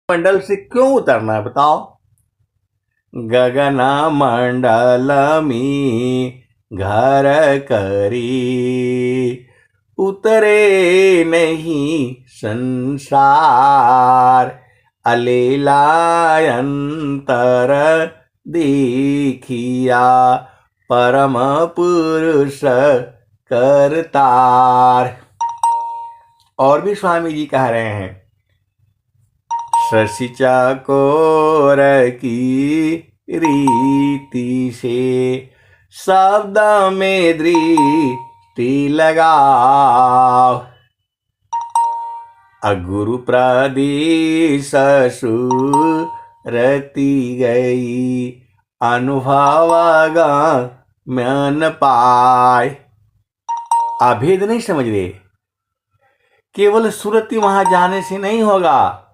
मंडल से क्यों उतरना है बताओ? गगन मंडल में घर करी, उतरे नहीं संसार। अलीलायंतर देखिया, परम पुरुष करतार। और भी स्वामी जी कह रहे हैं, शशि चकोर की रीति से शब्द में दृष्टि लगाओ। अगुरु प्रदेश सुरति गई, अनुभव म्यान पाए। अभेद नहीं समझ रहे, केवल सुरति वहां जाने से नहीं होगा।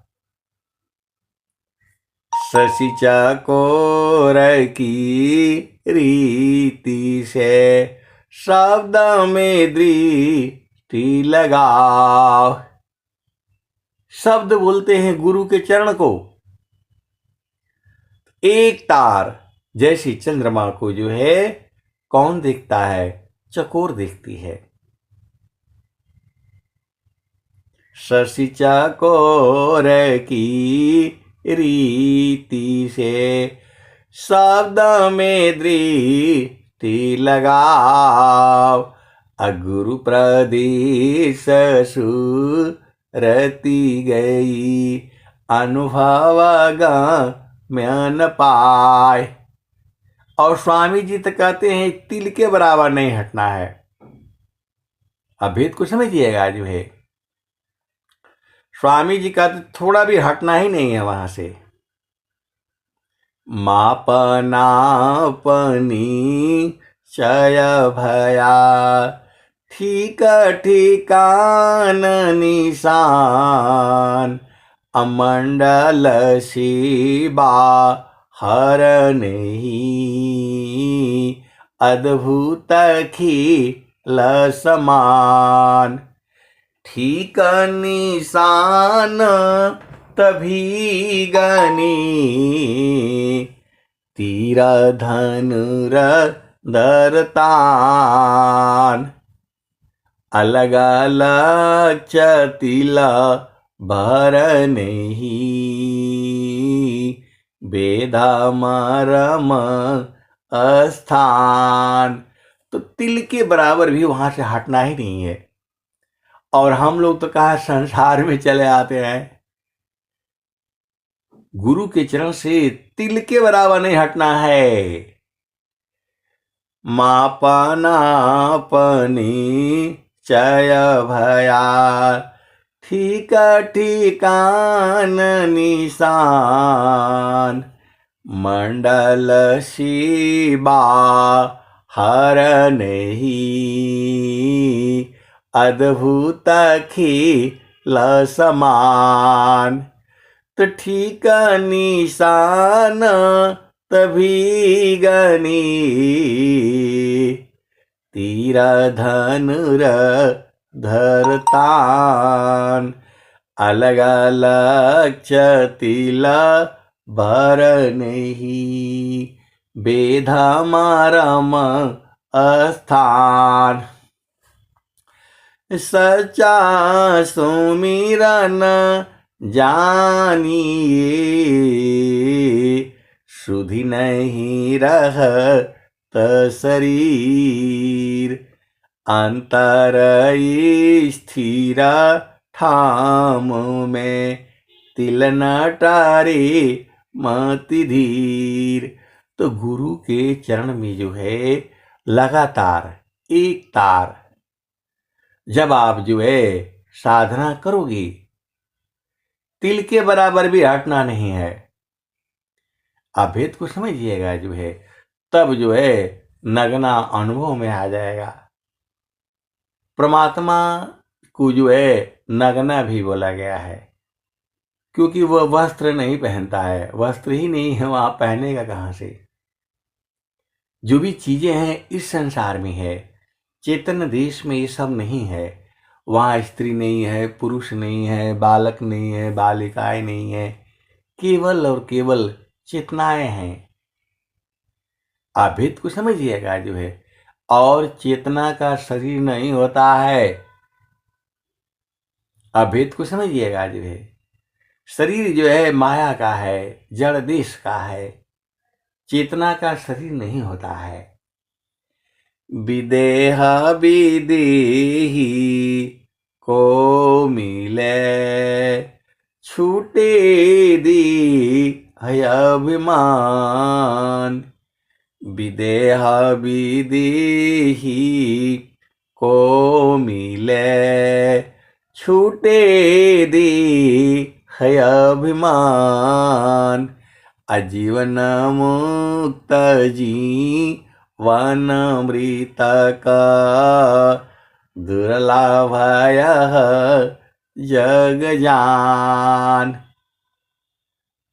शशि चकोर की रीति से शब्द में दृष्टि लगाओ। शब्द बोलते हैं गुरु के चरण को। एक तार जैसी चंद्रमा को जो है कौन देखता है? चकोर देखती है। शशि चकोर की रीति से शब्द में दृष्टि लगाओ। अगुरु प्रदेश सुरति गई, अनुभव म्यान पाए। और स्वामी जी तो कहते हैं तिल के बराबर नहीं हटना है। अभेद को समझिएगा जो है, स्वामी जी कहते थोड़ा भी हटना ही नहीं है वहां से। मापनापनी चय भया, ठीक ठिकान निशान। अमंडल शिवा हर नहीं, अद्भुत खिल समान। ठीक निशान तभी गनी, तीर धनुर धरतान। अलग अलग चतिला भर नहीं, वेदा मरम स्थान। तो तिल के बराबर भी वहां से हटना ही नहीं है। और हम लोग तो कहा संसार में चले आते हैं। गुरु के चरण से तिल के बराबर नहीं हटना है। मापनापनी चय भया, ठीक ठिकान निशान। मंडल शिवा हर नहीं, अद्भुत खिल समान। तो ठीक निशान तभी गनी, तीर धनुर धरतान। अलग अलग चतिला भर नहीं, बेधा मरम स्थान। सच्चा सुमिरन जानिए, सुधि नहीं रहत शरीर। अंतर स्थिर ठाम में, तिल न टारे मति धीर। तो गुरु के चरण में जो है लगातार एक तार जब आप जो है साधना करोगे, तिल के बराबर भी हटना नहीं है। अभेद को समझिएगा जो है, तब जो है नगना अनुभव में आ जाएगा। परमात्मा को जो है नगना भी बोला गया है, क्योंकि वह वस्त्र नहीं पहनता है। वस्त्र ही नहीं है, वहां पहनेगा कहां से? जो भी चीजें हैं इस संसार में है, चेतन देश में ये सब नहीं है। वहां स्त्री नहीं है, पुरुष नहीं है, बालक नहीं है, बालिकाएं नहीं है। केवल और केवल चेतनाएं हैं। आप भेद को समझिएगा जो है, और चेतना का शरीर नहीं होता है। आप भेद को समझिएगा जो है, शरीर जो है माया का है, जड़ देश का है, चेतना का शरीर नहीं होता है। विदेह विदेही को मिले, छूटे दी है अभिमान। विदेह विदेही को मिले, छूटे दी है अभिमान। आजीवन मुक्त जीवनामृत का दुर्लभ जग जान।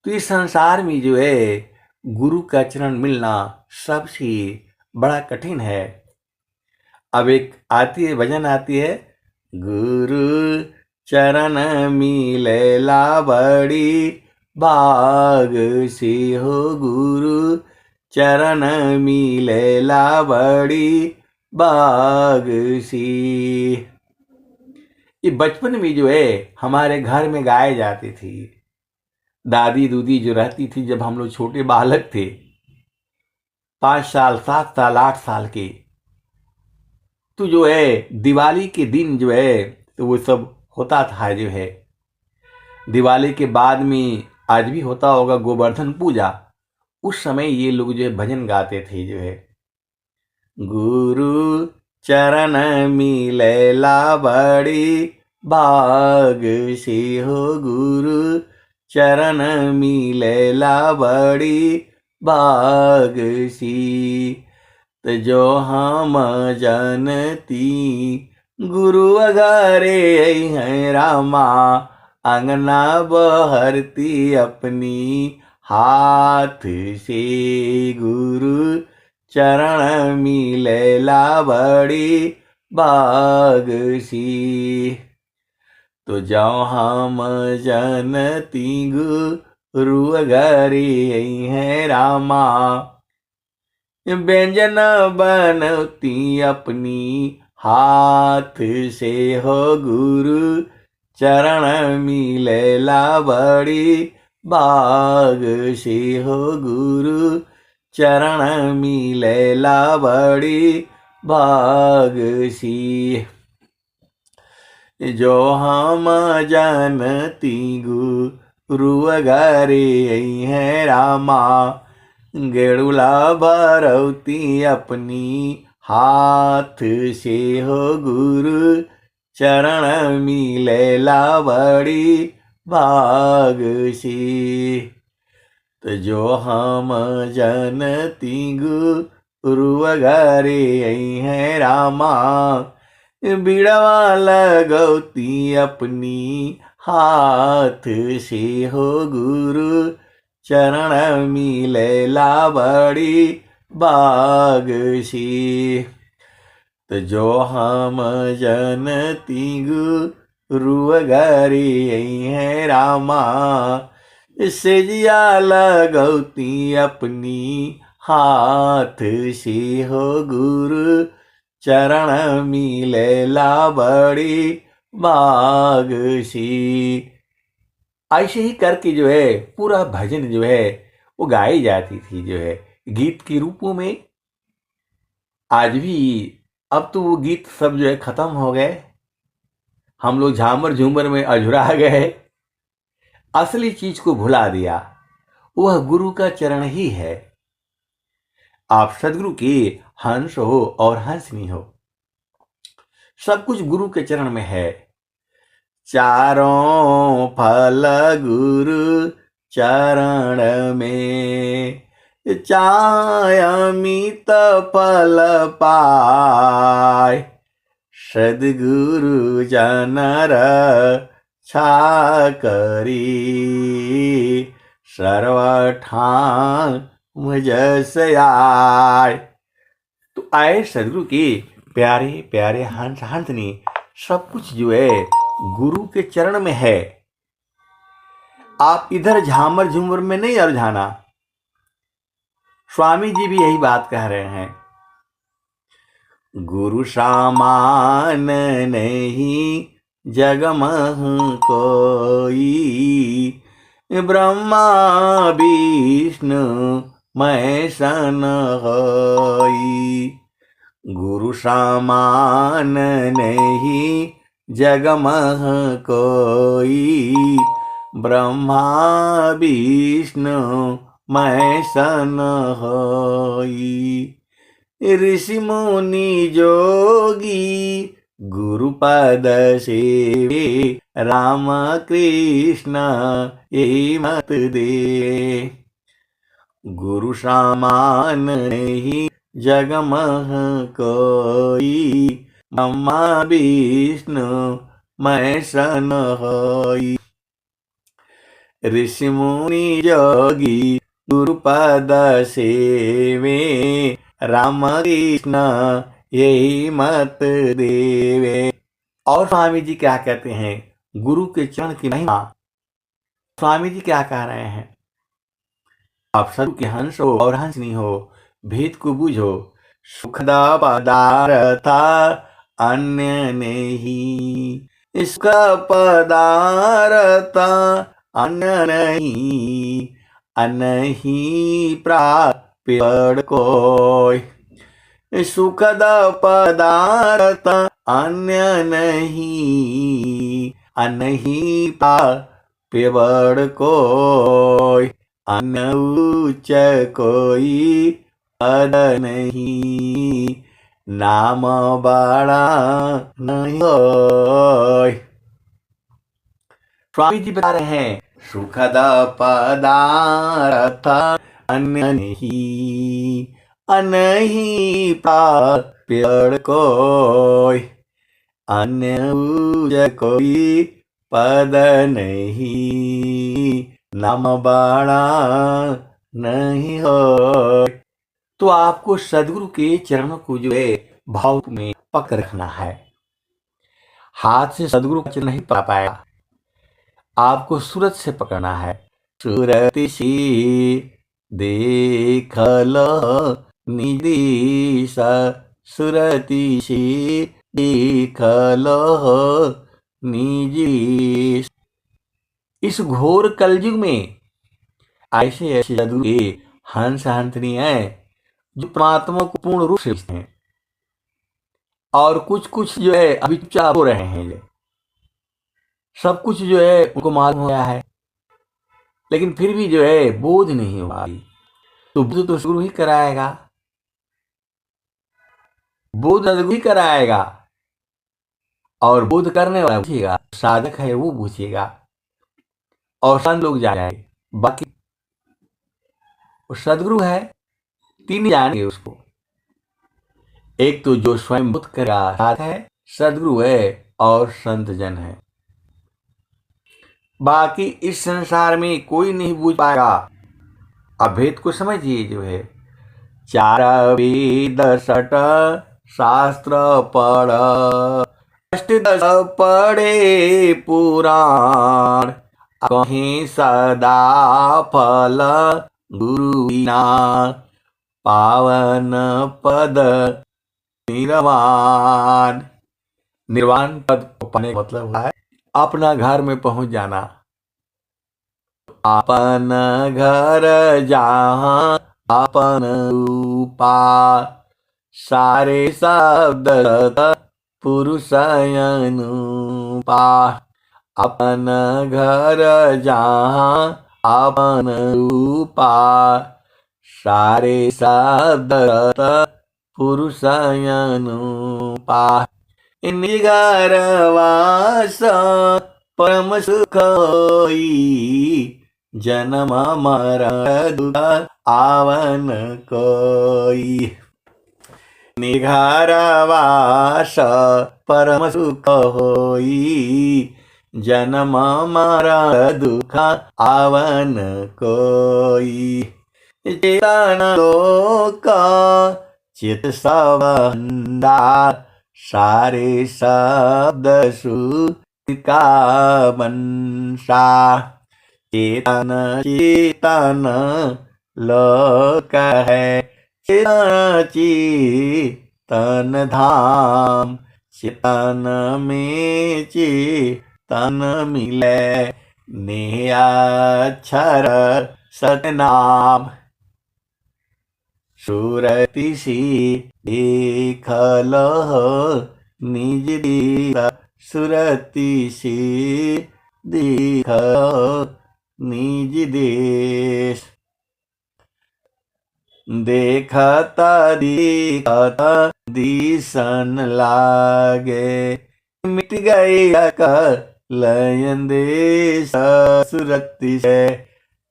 तो इस संसार में जो है गुरु का चरण मिलना सबसे बड़ा कठिन है। अब एक आती है, भजन आती है, गुरु चरण मिलेला बड़ी भाग से हो, गुरु चरण मिलेला बड़ी भाग से। ये बचपन में जो है हमारे घर में गाए जाती थी। दादी दूदी जो रहती थी, जब हम लोग छोटे बालक थे, 5 साल 7 साल 8 साल के, तो जो है दिवाली के दिन जो है तो वो सब होता था। जो है दिवाली के बाद में आज भी होता होगा गोवर्धन पूजा, उस समय ये लोग जो है भजन गाते थे। जो है गुरु चरण मिलेला बड़ी भाग से हो, गुरु चरण मिलेला बड़ी भाग सी। तो जो हम जनती गुरु अगारे हैं रामा, अंगना बहरती अपनी हाथ से। गुरु चरण मिलेला बड़ी भाग सी। तो जाओ हम जनती गुरु अगारे हैं रामा, व्यंजन बनती अपनी हाथ से हो, गुरु चरण मिलेला बड़ी भाग से हो, गुरु चरण मिलेला बड़ी भाग सी। जो हम जानती गुरु अगारे हैं रामा, गेड़ुला भरौती अपनी हाथ से हो, गुरु चरण मिलेला बड़ी भाग सी। तो जो हम जनती गुरु अगारे हैं रामा, बिड़वा लगौती अपनी हाथ से हो, गुरु चरण मिलेला बड़ी भाग सी। तो जो हम जनती गुरु अगारे हैं रामा, सेजिया लगौती अपनी हाथ से हो, गुरु चरण मिलेला बड़ी भाग सी। ऐसे ही करके जो है पूरा भजन जो है वो गाई जाती थी। जो है गीत के रूपों में आज भी, अब तो वो गीत सब जो है खत्म हो गए, हम लोग झामर झूमर में अझुरा गए, असली चीज को भुला दिया। वह गुरु का चरण ही है। आप सदगुरु के हंस हो और हंसनी हो, सब कुछ गुरु के चरण में है। चारों फल गुरु चरण में, चाय अमित फल पाय। सद्गुरु जनर छा करी, सर्वठान मुझस आय। तो आए सदगुरु के प्यारे प्यारे हंस हंसनी, सब कुछ जो है गुरु के चरण में है। आप इधर झामर झूमर में नहीं उलझाना। स्वामी जी भी यही बात कह रहे हैं। गुरु सामान नहीं जग मह कोई, ब्रह्मा विष्णु महेशन होई। गुरु सामान नहीं जग मह कोई, ब्रह्मा विष्णु महेशन होई। ऋषि मुनि जोगी गुरुपद सेवे, राम कृष्ण यही मत दे। गुरु सामान नहीं जग मह कोई, ब्रह्मा विष्णु महेशन होई। ऋषि मुनि जोगी गुरुपद सेवे, राम कृष्ण यही मत देवे। और स्वामी जी क्या कहते हैं गुरु के चरण की महिमा। स्वामी जी क्या कह रहे हैं, आप सदगुरु के हंस हो और हंसनी हो, भेद को बूझो। सुखदा पदार्थ अन्य नहीं, इसका पदार्थ अन्य नहीं, अनही प्राप्त कोई। सुखद पदार्थ अन्य नहीं, अनही प्राप्त कोई। अन्य उच्च कोई पद नहीं, नाम बड़ा नहीं होय। स्वामी जी बता रहे हैं सुखद पदार्थ अन्य नहीं, अनही प्राप्त कोई। अन्य उच्च कोई पद नहीं, नाम बड़ा नहीं हो। तो आपको सदगुरु के चरणों को जो है भाव में पकड़ रखना है। हाथ से सदगुरु का चरण नहीं पा पाएगा, आपको सूरत से पकड़ना है। सूरत सी देख लो निदिशा, सूरती सी देख लो निजी। इस घोर कलयुग में ऐसे ऐसे सदगुरु के हंस हंसनी है जो परमात्मा को पूर्ण रूप से हैं, और कुछ कुछ जो है अभी चुपचाप हो रहे हैं। सब कुछ जो है उनको मालूम हो गया है, लेकिन फिर भी जो है बोध नहीं हुआ। तो बोध तो सदगुरु ही कराएगा, बोध सदगुरु ही कराएगा। और बोध करने वाला पूछेगा, साधक है वो पूछेगा, और संत लोग जाएंगे। बाकी वो सदगुरु है, तीन जानेंगे उसको। एक तो जो स्वयं बोध करेगा साथ है, सदगुरु है और संत जन है। बाकी इस संसार में कोई नहीं बूझ पाएगा। अभेद को समझिए जो है, चार वेद सट शास्त्र पढ़, अष्टदश पढ़े पुराण, कहीं सदा फल गुरु बिना, पावन पद निर्वाण। निर्वाण पद को पाने का मतलब है अपना घर में पहुंच जाना। अपन घर जहां अपन रूपा, सारे शब्द पुरुष अनुपा। अपन घर जहां अपन रूपा, सारे शब्द पुरुष अनुपा। निगर वास परम सुख होई, जन्म मरण दुख आवन कोई। निगर वास परम सुख होई, जन्म मरण दुख आवन कोई। चेतन लोक चित सबंदा, सारे शब्द सुख का बंसा। चेतन चेतन लोक है, चेतन चेतन धाम, चेतन में चेतन मिले, निरक्षर सतनाम। सुरति सी देख लहो निज दीसा, सुरति सी देख निज देश। देखता देखता दिसन लागे, मिट गई लयन देश सुरति से,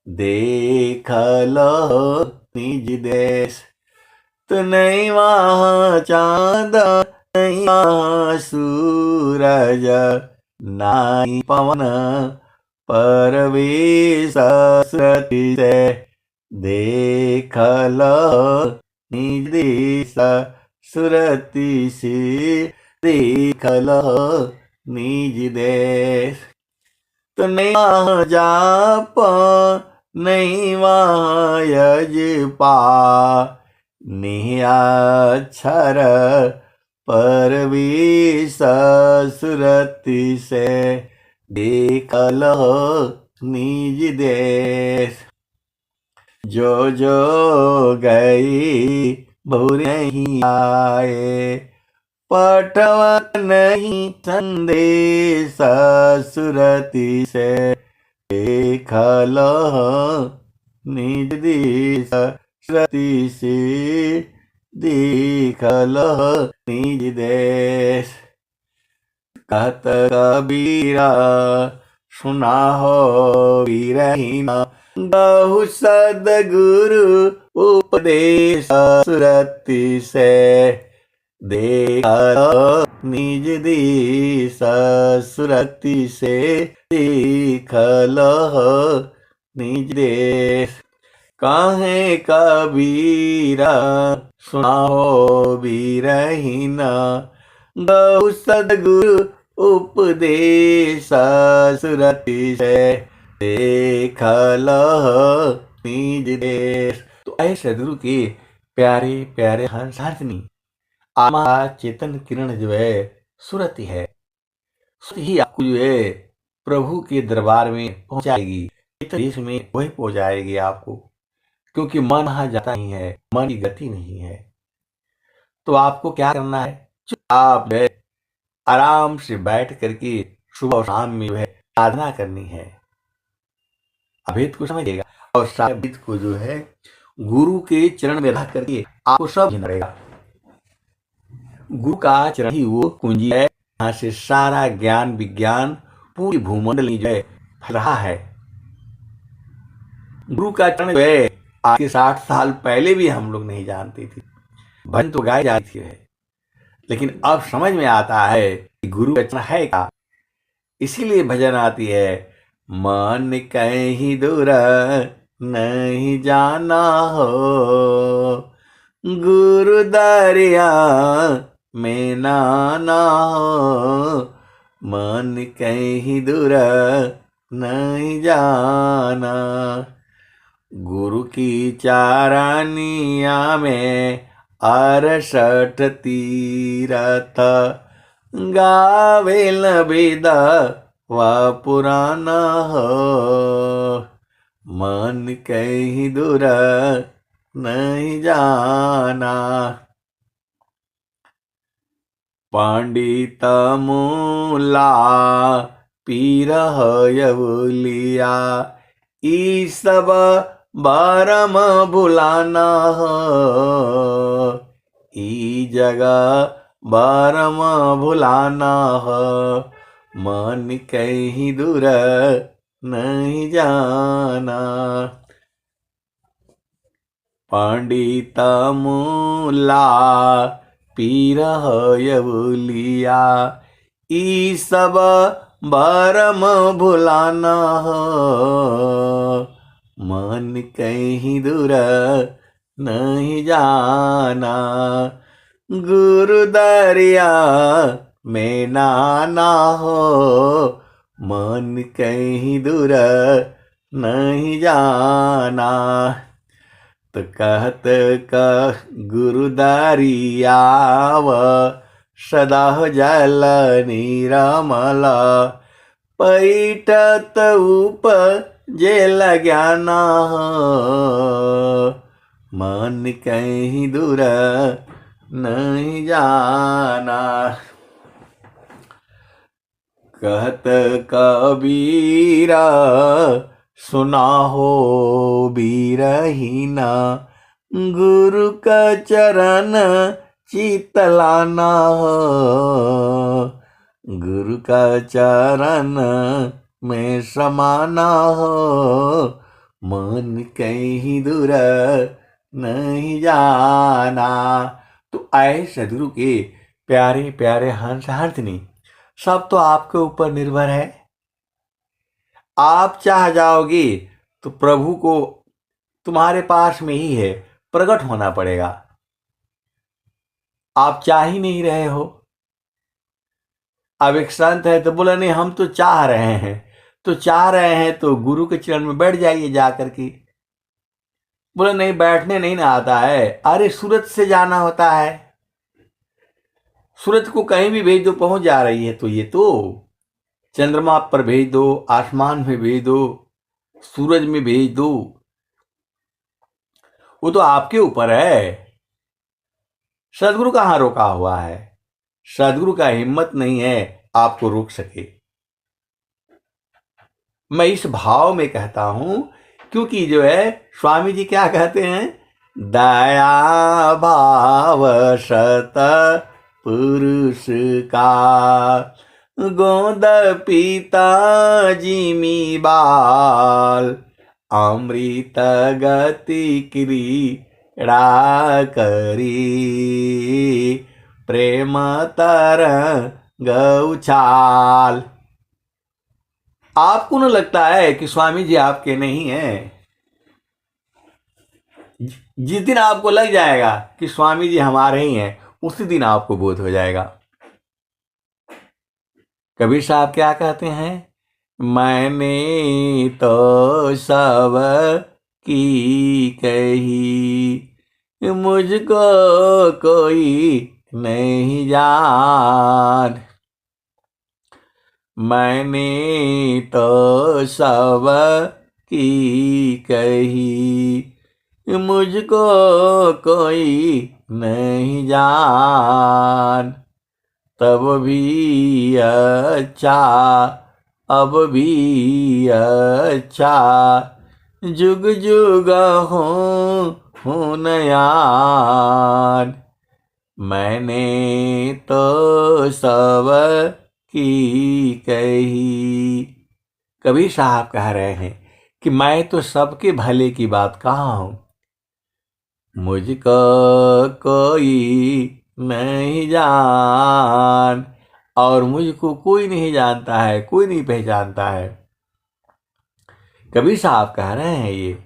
देख लो निज देश। तो नहीं वहाँ चांद नहीं वहाँ सूरज, नाई पवन परवेश सुरति से, देख लो निज देश सुरति से, देख लो निज देश। तो नहीं वहाँ जाप नहीं वहाँ यजपा, निरक्षर परवेश सुरति से, देख लो निज देश। जो जो गई बहु नहीं आए, पठवत नहीं संदेश सुरति से, देख लो निज देश सुरति से, देख लो निज देश। कहत कबीरा सुना हो वीरहीना, बहु सद्गुरु उपदेश सुरति से, देख लो निज देश सुरति से, देख लो निज देश। काहे कबीरा सुनाओ वीरहीना, बहु सद्गुरु उपदेश सुरति से, देख लो निज देश। तो ऐसे सद्गुरु के प्यारे प्यारे हंसार्थिनी आत्मा चेतन किरण जो है सुरति है, सुरति ही आपको जो है प्रभु के दरबार में पहुंचाएगी, देश में वही पहुंचाएगी आपको, क्योंकि मन वहां जाता नहीं है, मन की गति नहीं है। तो आपको क्या करना है, आप जो है आराम से बैठ करके सुबह और शाम में जो है साधना करनी है। अभेद को समझिएगा और अभेद को जो है गुरु के चरण में रह करके आपको सब जीना पड़ेगा। गुरु का चरण ही वो कुंजी है, यहाँ से सारा ज्ञान विज्ञान पूरी भूमंडल में जो है फैल रहा है। गुरु का चरण जो है आज के 60 साल पहले भी हम लोग नहीं जानते थे, भजन तो गाए जाते थे, लेकिन अब समझ में आता है कि गुरु का चरण है क्या। इसीलिए भजन आती है, मन कहीं दूर नहीं जाना हो, गुरु दरिया में नाना हो, मन कहीं दूर नहीं जाना। गुरु की चारानिया में 68 तीरथ, गावेल वेद व पुराना हो, मन कहीं दूर नहीं जाना। पंडित मूला पीर यवलिया, ई सब बारम भुलाना हो, ई जगह बारम भुलाना हो, मन कहीं दूर नहीं जाना। पंडित मूला पीर यवलिया, ई सब बारम भुलाना हो, मन कहीं दूर नहीं जाना। गुरु दरिया में नाना हो, मन कहीं दूर नहीं जाना। तो कहत कह गुरुदारी आव, सदा जल निरमल, पैठत उपजे ज्ञान, मन कहीं दूर नहीं जाना। कहत कबीरा सुना हो बीरहीना, गुरु का चरण चितलाना, गुरु का चरण में समाना, मन कहीं दूर नहीं जाना। तो आए सदगुरु के प्यारे प्यारे हंस हंसनी, सब तो आपके ऊपर निर्भर है। आप चाह जाओगे तो प्रभु को तुम्हारे पास में ही है, प्रकट होना पड़ेगा। आप चाह ही नहीं रहे हो। अब एक संत है तो बोला नहीं हम तो चाह रहे हैं, तो चाह रहे हैं तो गुरु के चरण में बैठ जाइए जाकर के। बोला नहीं बैठने नहीं ना आता है। अरे सूरत से जाना होता है, सूरज को कहीं भी भेज दो पहुंच जा रही है। तो ये तो चंद्रमा पर भेज दो, आसमान में भेज दो, सूरज में भेज दो, वो तो आपके ऊपर है। सदगुरु कहां रोका हुआ है? सदगुरु का हिम्मत नहीं है आपको रोक सके। मैं इस भाव में कहता हूं क्योंकि जो है स्वामी जी क्या कहते हैं, दया भाव सत पुरुष का, गोद पीता जिमी बाल, अमृत गति क्रीड़ा करी, प्रेम तरंग उछाल। आपको न लगता है कि स्वामी जी आपके नहीं हैं? जिस दिन आपको लग जाएगा कि स्वामी जी हमारे ही हैं, उसी दिन आपको बोध हो जाएगा। कबीर साहब क्या कहते हैं, मैंने तो सब की कही, मुझको कोई नहीं जान, मैंने तो सब की कही, मुझको कोई नहीं जान, तब भी अच्छा अब भी अच्छा, जुग जुग हो नयान, मैंने तो सब की कही। कबीर साहब कह रहे हैं कि मैं तो सबके भले की बात कहा हूं, मुझको कोई नहीं जान, और मुझको कोई नहीं जानता है, कोई नहीं पहचानता है। कबीर साहब कह रहे हैं ये,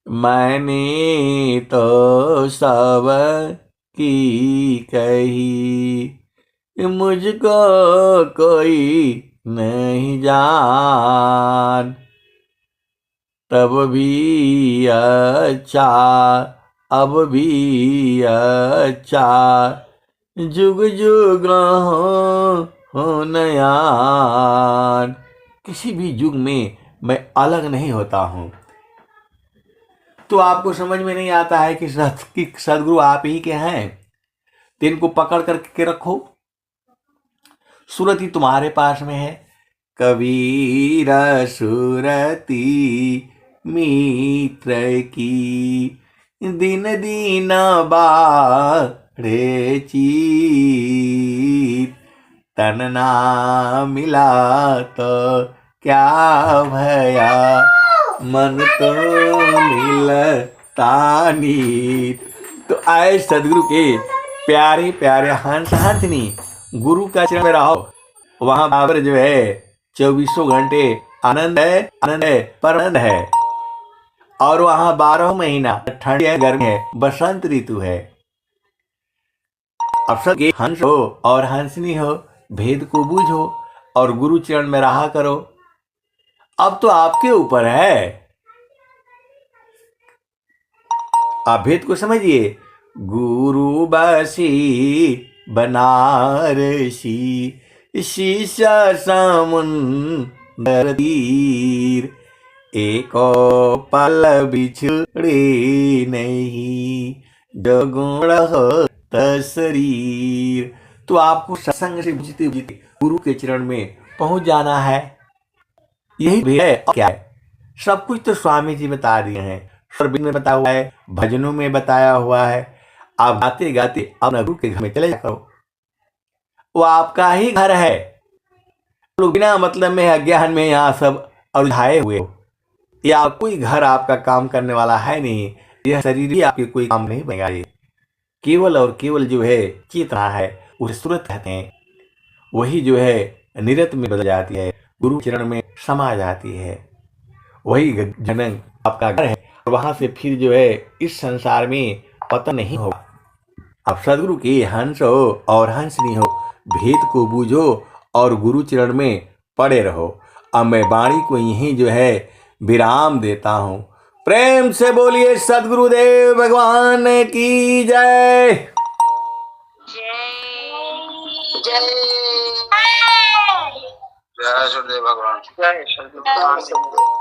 मैंने तो सब की कही, मुझको कोई नहीं जान, तब भी अच्छा अब भी अच्छा, जुग जुग हो नयान। किसी भी युग में मैं अलग नहीं होता हूं। तो आपको समझ में नहीं आता है कि सदगुरु आप ही के हैं, तो इनको पकड़ करके रखो। सूरत ही तुम्हारे पास में है। कबीर सूरती मित्र की, दिन दिन बाढ़े चीत, तन ना मिला तो क्या भया, मन तो मिलता नीत। तो आए सदगुरु के प्यारे प्यारे हंस हंसनी, गुरु का चरण में रहो। वहां बाबर जो है 24 घंटे आनंद है, आनंद है, परमानंद है। और वहां 12 महीना ठंड है, गर्मी है, बसंत ऋतु है। अब सब हंस हो और हंसनी हो, भेद को बूझो और गुरु चरण में रहा करो। अब तो आपके ऊपर है, आप भेद को समझिए। गुरु बसी बनारसी, शीशा समुंदर तीर, एको पल बिछड़े नहीं, जो गुण हो शरीर। तो आपको सत्संग से बुझते बुझते गुरु के चरण में पहुंच जाना है, यही भेद है और क्या है। सब कुछ तो स्वामी जी बता दिए हैं, सर्बिन में बताया हुआ है, भजनों में बताया हुआ है। आप गाते गाते अपना गुरु के घर में चले जाओ, वो आपका ही घर है। लोग बिना मतलब में अज्ञान में यहाँ सब उलझाए हुए हो, या कोई घर आपका काम करने वाला है नहीं, यह शरीर भी आपके कोई काम नहीं बनेगा। ये केवल और केवल जो है चेतना है, उसे सूरत कहते हैं। वही जो है निरत में बदल जाती है, गुरु चरण में समा जाती है। वही जनक आपका घर है, वहां से फिर जो है इस संसार में पतन नहीं होगा। आप सदगुरु के हंस हो और हंसनी हो, भेद को बूझो और गुरु चरण में पड़े रहो। अब मैं वाणी को यहीं जो है विराम देता हूं। प्रेम से बोलिए सदगुरुदेव भगवान की जय। जय जय गुरुदेव भगवान, जय गुरुदेव भगवान।